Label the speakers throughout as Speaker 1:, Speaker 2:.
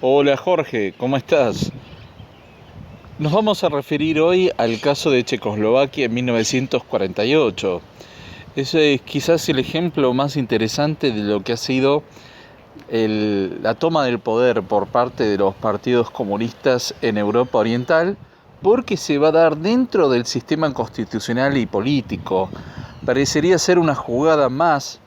Speaker 1: Hola Jorge, ¿cómo estás? Nos vamos a referir hoy al caso de Checoslovaquia en 1948. Ese es quizás el ejemplo más interesante de lo que ha sido la toma del poder por parte de los partidos comunistas en Europa Oriental, porque se va a dar dentro del sistema constitucional y político. Parecería ser una jugada más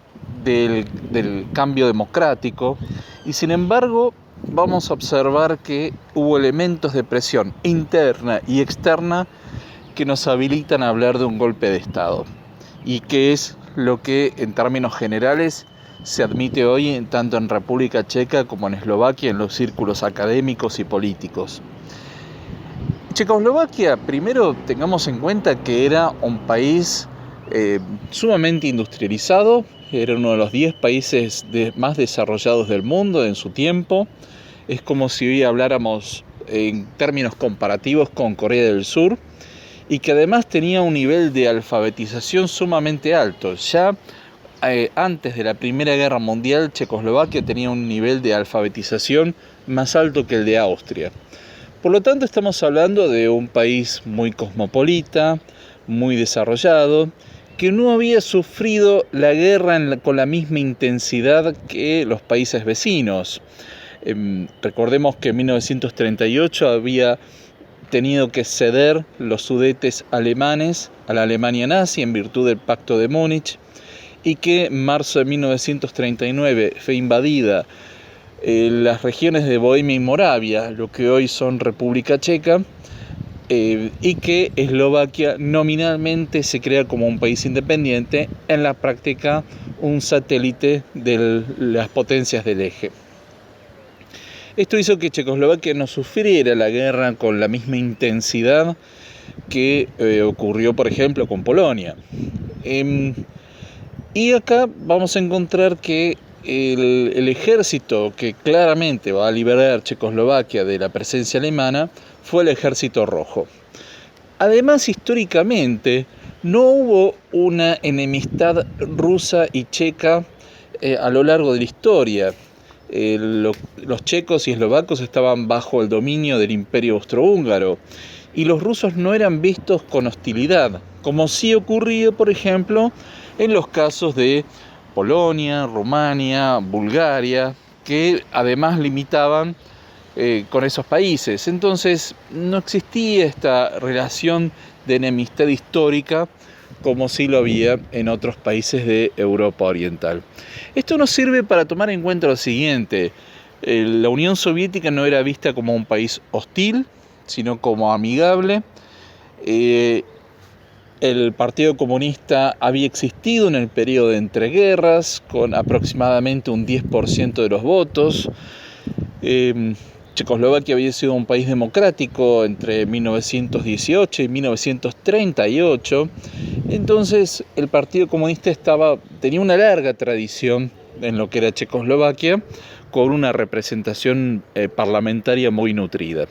Speaker 1: del cambio democrático, y sin embargo vamos a observar que hubo elementos de presión interna y externa que nos habilitan a hablar de un golpe de Estado, y que es lo que en términos generales se admite hoy tanto en República Checa como en Eslovaquia en los círculos académicos y políticos. Checoslovaquia, primero tengamos en cuenta que era un país sumamente industrializado, era uno de los 10 países más desarrollados del mundo en su tiempo. Es como si hoy habláramos en términos comparativos con Corea del Sur, y que además tenía un nivel de alfabetización sumamente alto. Ya antes de la Primera Guerra Mundial, Checoslovaquia tenía un nivel de alfabetización más alto que el de Austria. Por lo tanto, estamos hablando de un país muy cosmopolita, muy desarrollado, que no había sufrido la guerra con la misma intensidad que los países vecinos. Recordemos que en 1938 había tenido que ceder los Sudetes alemanes a la Alemania nazi en virtud del Pacto de Múnich, y que en marzo de 1939 fue invadida las regiones de Bohemia y Moravia, lo que hoy son República Checa, y que Eslovaquia nominalmente se crea como un país independiente, en la práctica un satélite de las potencias del eje. Esto hizo que Checoslovaquia no sufriera la guerra con la misma intensidad que ocurrió, por ejemplo, con Polonia. Y acá vamos a encontrar que el ejército que claramente va a liberar Checoslovaquia de la presencia alemana fue el Ejército Rojo. Además, históricamente, no hubo una enemistad rusa y checa a lo largo de la historia. Los checos y eslovacos estaban bajo el dominio del Imperio Austrohúngaro, y los rusos no eran vistos con hostilidad, como sí ocurría, por ejemplo, en los casos de Polonia, Rumania, Bulgaria, que además limitaban con esos países. Entonces no existía esta relación de enemistad histórica como sí lo había en otros países de Europa Oriental. Esto nos sirve para tomar en cuenta lo siguiente: la Unión Soviética no era vista como un país hostil, sino como amigable. El Partido Comunista había existido en el periodo de entreguerras, con aproximadamente un 10% de los votos. Checoslovaquia había sido un país democrático entre 1918 y 1938. Entonces el Partido Comunista tenía una larga tradición en lo que era Checoslovaquia, con una representación parlamentaria muy nutrida.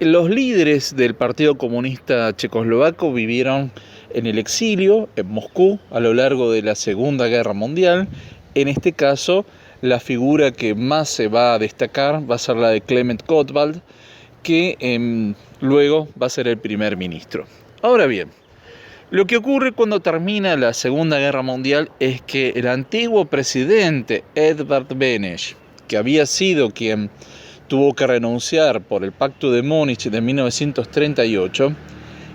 Speaker 1: Los líderes del Partido Comunista Checoslovaco vivieron en el exilio, en Moscú, a lo largo de la Segunda Guerra Mundial. En este caso, la figura que más se va a destacar va a ser la de Klement Gottwald, que luego va a ser el primer ministro. Ahora bien, lo que ocurre cuando termina la Segunda Guerra Mundial es que el antiguo presidente Edvard Beneš, que había sido quien tuvo que renunciar por el Pacto de Múnich de 1938,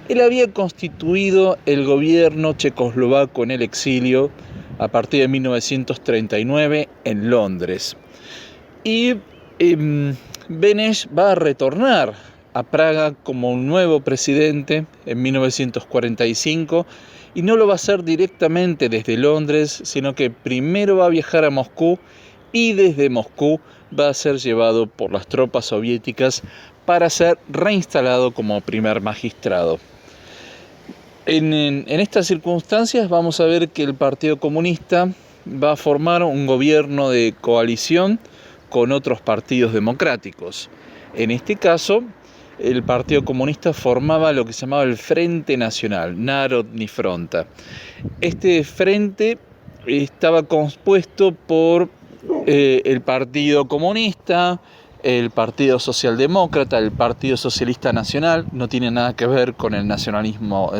Speaker 1: él había constituido el gobierno checoslovaco en el exilio a partir de 1939 en Londres. Y Beneš va a retornar a Praga como un nuevo presidente en 1945, y no lo va a hacer directamente desde Londres, sino que primero va a viajar a Moscú, y desde Moscú va a ser llevado por las tropas soviéticas para ser reinstalado como primer magistrado. En estas circunstancias vamos a ver que el Partido Comunista va a formar un gobierno de coalición con otros partidos democráticos. En este caso, el Partido Comunista formaba lo que se llamaba el Frente Nacional, Národní fronta. Este frente estaba compuesto por el Partido Comunista, el Partido Socialdemócrata, el Partido Socialista Nacional, no tiene nada que ver con el nacionalismo,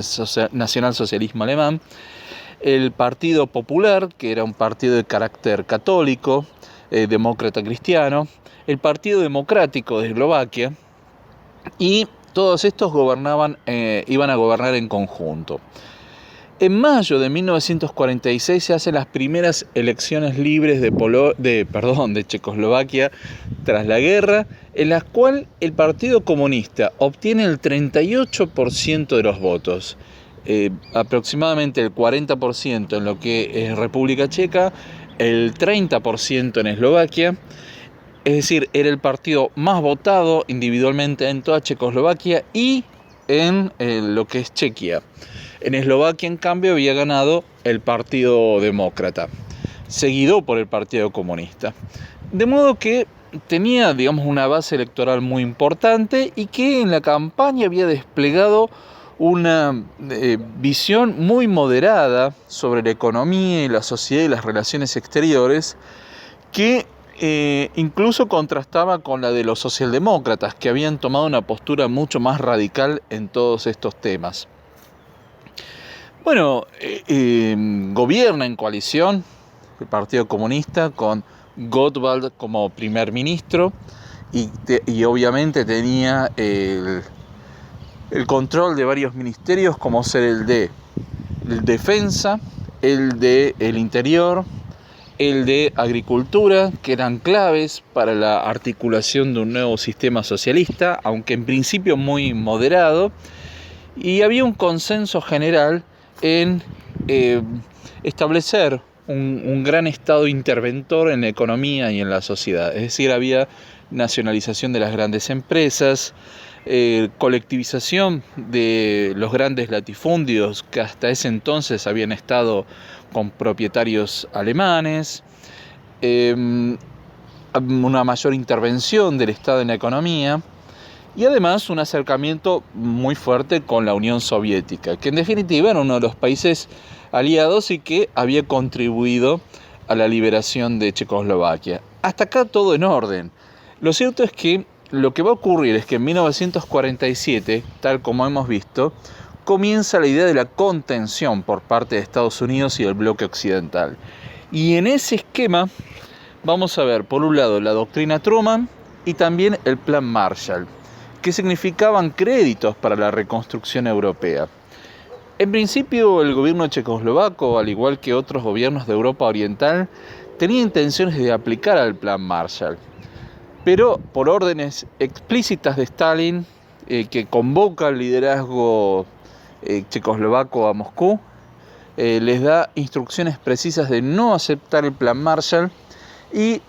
Speaker 1: nacionalsocialismo alemán, el Partido Popular, que era un partido de carácter católico, demócrata cristiano, el Partido Democrático de Eslovaquia, y todos estos iban a gobernar en conjunto. En mayo de 1946 se hacen las primeras elecciones libres de Checoslovaquia tras la guerra, en las cuales el Partido Comunista obtiene el 38% de los votos, aproximadamente el 40% en lo que es República Checa, el 30% en Eslovaquia. Es decir, era el partido más votado individualmente en toda Checoslovaquia y en lo que es Chequia. En Eslovaquia, en cambio, había ganado el Partido Demócrata, seguido por el Partido Comunista. De modo que tenía, digamos, una base electoral muy importante y que en la campaña había desplegado una visión muy moderada sobre la economía y la sociedad y las relaciones exteriores que incluso contrastaba con la de los socialdemócratas, que habían tomado una postura mucho más radical en todos estos temas. Bueno, gobierna en coalición el Partido Comunista con Gottwald como primer ministro y obviamente tenía el control de varios ministerios, como ser el de Defensa, el de el Interior, el de Agricultura, que eran claves para la articulación de un nuevo sistema socialista, aunque en principio muy moderado, y había un consenso general en establecer un gran estado interventor en la economía y en la sociedad. Es decir, había nacionalización de las grandes empresas, colectivización de los grandes latifundios que hasta ese entonces habían estado con propietarios alemanes, una mayor intervención del Estado en la economía, y además un acercamiento muy fuerte con la Unión Soviética, que en definitiva era uno de los países aliados y que había contribuido a la liberación de Checoslovaquia. Hasta acá todo en orden. Lo cierto es que lo que va a ocurrir es que en 1947, tal como hemos visto, comienza la idea de la contención por parte de Estados Unidos y el bloque occidental. Y en ese esquema vamos a ver, por un lado, la doctrina Truman y también el Plan Marshall, que significaban créditos para la reconstrucción europea. En principio, el gobierno checoslovaco, al igual que otros gobiernos de Europa Oriental, tenía intenciones de aplicar al Plan Marshall, pero por órdenes explícitas de Stalin, que convoca al liderazgo checoslovaco a Moscú, les da instrucciones precisas de no aceptar el Plan Marshall y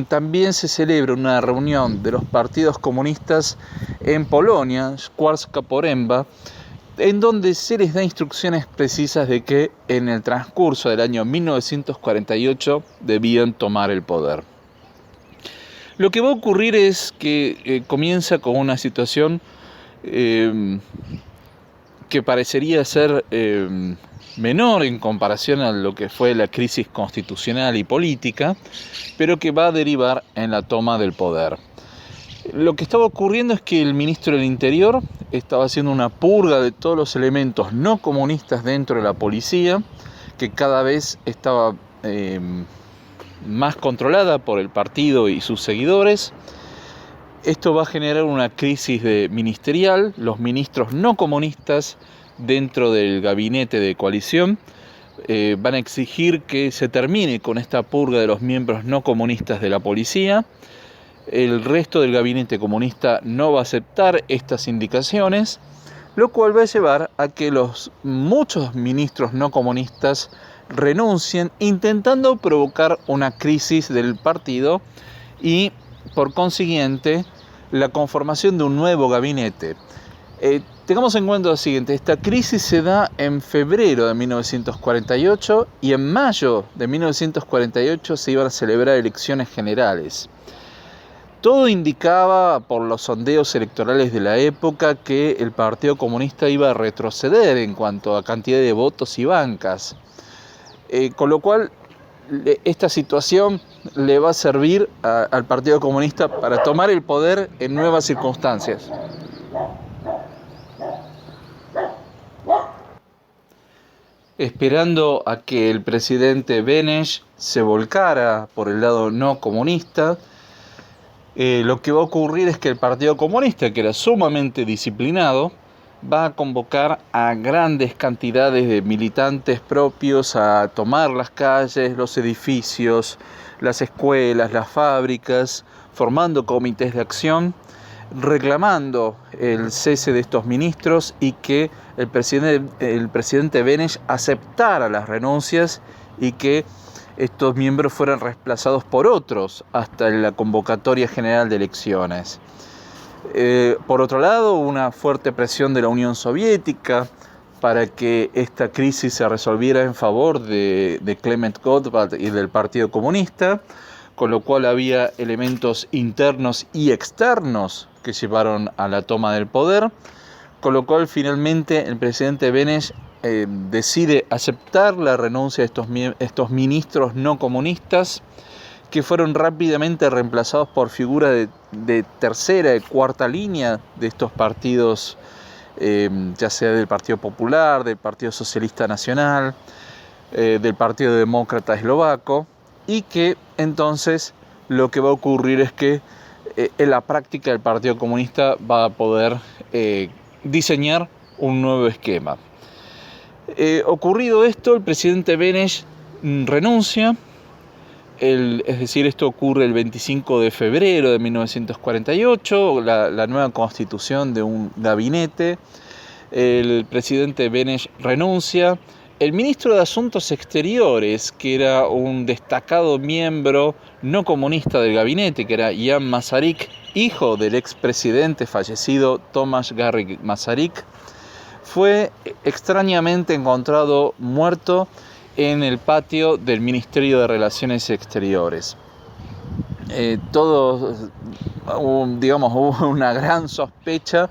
Speaker 1: también se celebra una reunión de los partidos comunistas en Polonia, Szklarska Poręba, en donde se les da instrucciones precisas de que en el transcurso del año 1948 debían tomar el poder. Lo que va a ocurrir es que comienza con una situación que parecería ser menor en comparación a lo que fue la crisis constitucional y política, pero que va a derivar en la toma del poder. Lo que estaba ocurriendo es que el ministro del Interior estaba haciendo una purga de todos los elementos no comunistas dentro de la policía, que cada vez estaba más controlada por el partido y sus seguidores. Esto va a generar una crisis ministerial. Los ministros no comunistas dentro del gabinete de coalición van a exigir que se termine con esta purga de los miembros no comunistas de la policía. El resto del gabinete comunista no va a aceptar estas indicaciones, lo cual va a llevar a que muchos ministros no comunistas renuncien, intentando provocar una crisis del partido y, por consiguiente, la conformación de un nuevo gabinete. Tengamos en cuenta lo siguiente: esta crisis se da en febrero de 1948 y en mayo de 1948 se iban a celebrar elecciones generales. Todo indicaba, por los sondeos electorales de la época, que el Partido Comunista iba a retroceder en cuanto a cantidad de votos y bancas. Con lo cual esta situación le va a servir al Partido Comunista para tomar el poder en nuevas circunstancias. Esperando a que el presidente Beneš se volcara por el lado no comunista, lo que va a ocurrir es que el Partido Comunista, que era sumamente disciplinado, va a convocar a grandes cantidades de militantes propios a tomar las calles, los edificios, las escuelas, las fábricas, formando comités de acción, reclamando el cese de estos ministros y que el presidente Beneš aceptara las renuncias y que estos miembros fueran reemplazados por otros hasta la convocatoria general de elecciones. Por otro lado, una fuerte presión de la Unión Soviética para que esta crisis se resolviera en favor de Klement Gottwald y del Partido Comunista, con lo cual había elementos internos y externos que llevaron a la toma del poder, con lo cual finalmente el presidente Beneš decide aceptar la renuncia de estos ministros no comunistas, que fueron rápidamente reemplazados por figuras de tercera y cuarta línea de estos partidos, ya sea del Partido Popular, del Partido Socialista Nacional, del Partido Demócrata Eslovaco, y que entonces lo que va a ocurrir es que en la práctica el Partido Comunista va a poder diseñar un nuevo esquema. Ocurrido esto, el presidente Beneš renuncia. Es decir, esto ocurre el 25 de febrero de 1948, la nueva constitución de un gabinete. El presidente Beneš renuncia. El ministro de Asuntos Exteriores, que era un destacado miembro no comunista del gabinete, que era Jan Masaryk, hijo del expresidente fallecido Tomáš Garrigue Masaryk, fue extrañamente encontrado muerto en el patio del Ministerio de Relaciones Exteriores. Hubo una gran sospecha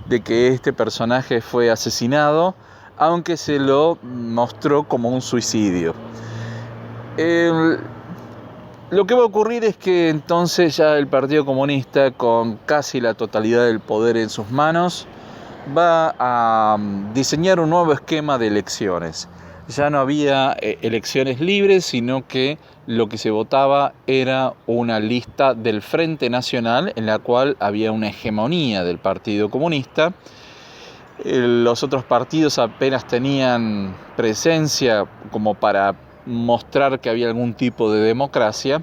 Speaker 1: de que este personaje fue asesinado, aunque se lo mostró como un suicidio. Lo que va a ocurrir es que entonces ya el Partido Comunista, con casi la totalidad del poder en sus manos, va a diseñar un nuevo esquema de elecciones. Ya no había elecciones libres, sino que lo que se votaba era una lista del Frente Nacional en la cual había una hegemonía del Partido Comunista. Los otros partidos apenas tenían presencia como para mostrar que había algún tipo de democracia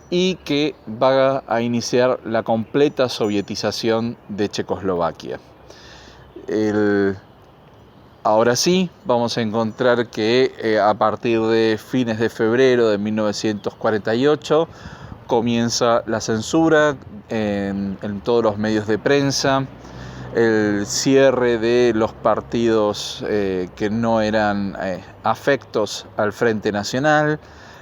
Speaker 1: y que va a iniciar la completa sovietización de Checoslovaquia. Ahora sí, vamos a encontrar que a partir de fines de febrero de 1948 comienza la censura en todos los medios de prensa, el cierre de los partidos que no eran afectos al Frente Nacional,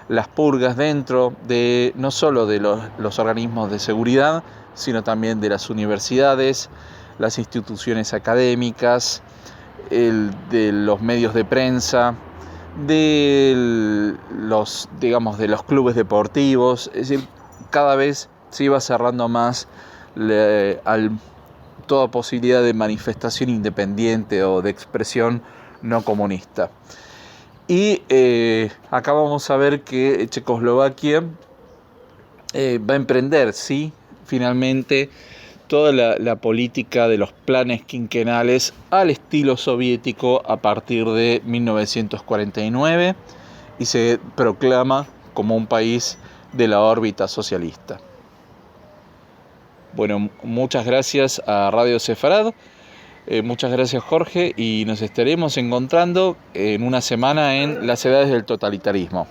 Speaker 1: las purgas dentro de no solo de los organismos de seguridad, sino también de las universidades, las instituciones académicas, de los medios de prensa, de los clubes deportivos. Es decir, cada vez se iba cerrando más toda posibilidad de manifestación independiente o de expresión no comunista. Y acá vamos a ver que Checoslovaquia va a emprender, sí, finalmente, toda la política de los planes quinquenales al estilo soviético a partir de 1949 y se proclama como un país de la órbita socialista. Bueno, muchas gracias a Radio Sefarad, muchas gracias Jorge, y nos estaremos encontrando en una semana en Las Edades del Totalitarismo.